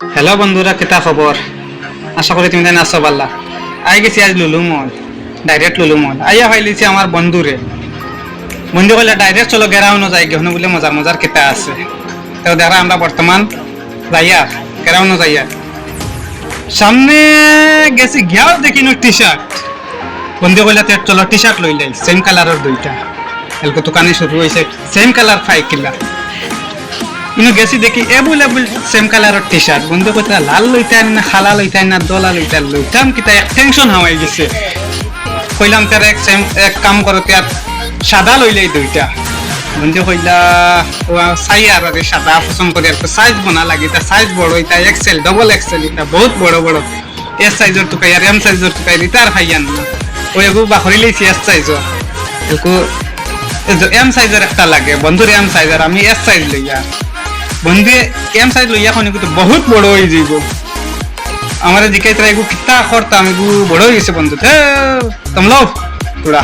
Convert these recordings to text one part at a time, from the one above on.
Hello বন্ধুরা, কেতা খবর? আশা করি তুমি আছো ভাল্লা। আই গেছি আজ লুলু মল, ডাইরেক্ট লুলু মল আইয়া ফাইলিছি আমার বন্ধুরে। বন্ধু কইলে ডাইরেক্ট চলো গেরাউনো যাই গেহন বলে মজার মজার কেতা আছে। তো দেখা আমরা বর্তমান যাইয়া গেরাউনো যাইয়া সামনে গেছি গিয়াও দেখিনো টি শার্ট। বন্ধু কইলে চলো টি শার্ট লই লাই, সেম কালারের দুইটা। এলকো দোকানে শুরু হয়েছে সেম কালার 5 কিলা। ইনো গেছি দেখি এবুল সেম কালারের টি শার্ট। বন্ধু কইতা লাল লইতাম না খালা লইতাম না দলা লইতাম কিতা এক টেনশন হাওয়াই গেছে। কইলাম তার এক কাম করো তার সাদা লইলেই দুইটা। বন্ধু কইলা ও সাই আর সাদা পছন্দ করি, আর সাইজ বনা লাগে, তা সাইজ বড়, এটা এক্সেল ডবল এক্সেল, এটা বহুত বড় বড়। এস সাইজের টুকাই আর এম সাইজের টুকাই দিতে আর খাইয়ান না। ওই এগু বাখরি লইছি এস সাইজর, এলকু এম সাইজের একটা লাগে। বন্ধুর এম সাইজের, আমি এস সাইজ লইয়া। বন্ধু এম সাইজ লইয়া কোন কিন্তু বহুত বড় হয়ে যাইব। আমার জিকাইতরা এগু কিতা করতাম, এগু বড় হয়ে গেছে বন্ধু। তোমলাও তোরা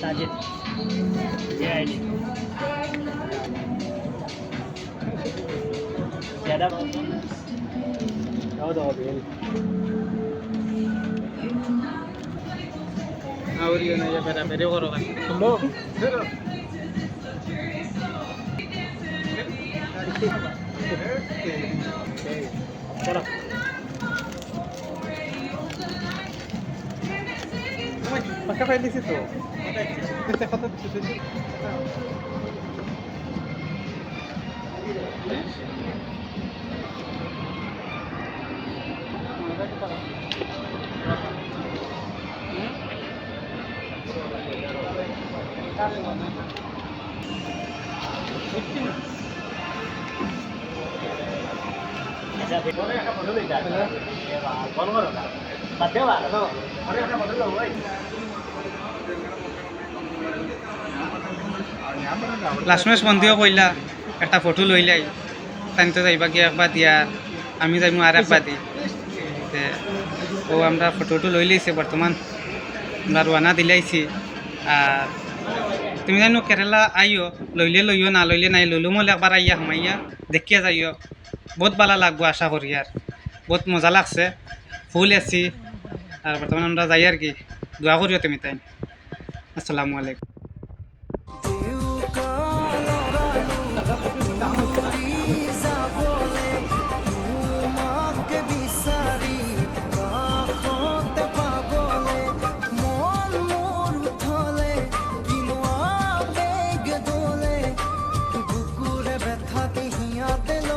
Sajid. Yeah, ini. Siapa? Kau tahu bil. Awal ini ya pada video koran. Semua. Chalo. Pakai file di situ. Kita foto di situ. Ada video yang akan foto lihat. Kalau mana? Pada mana? Ada yang foto dulu, boy. লাস্টমেশ বন্ধুও কইলা একটা photo লইলাই, তাই তো যাইবা গিয়ে একবার দিয়া, আমি যাইমু আর একবার দিই। ও আমরা ফটোটো লই লইছি, বর্তমান আমরা রওনা দিলাইছি। আর তুমি জানো কেরালা আইও, লইলে লইও না লইলে নাই, লইলো মলে একবার আইয়া হামাইয়া দেখিয়া যাইও, বহুত ভালো লাগবো আশা করি। আর বহুত মজা লাগছে, ফুল আছি। আর বর্তমান আমরা যাই আর কি, দোয়া করিও তুমি তাই। আসসালামু আলাইকুম। বুকুরে ব্যথা দিহিয়া দিল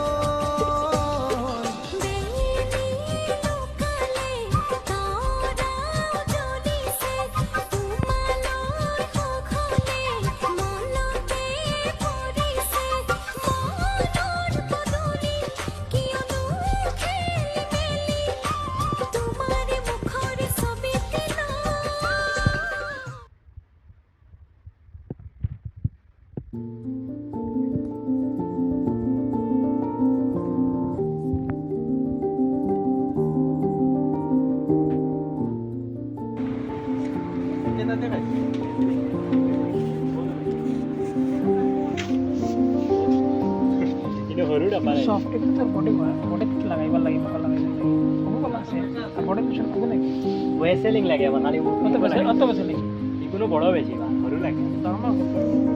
কিন্তু সৰু নাপায় সফটকে তোৰ বডি বডিত লগাইব লাগিব লগাইব হ'ব ক'লা আছে বডি পিছত ক'ব নেকি ৱেছেলিং লাগে আমাৰ খালি অত বেছি নেকি যিকোনো বড় বেছি বা সৰু লাগে দৰমহা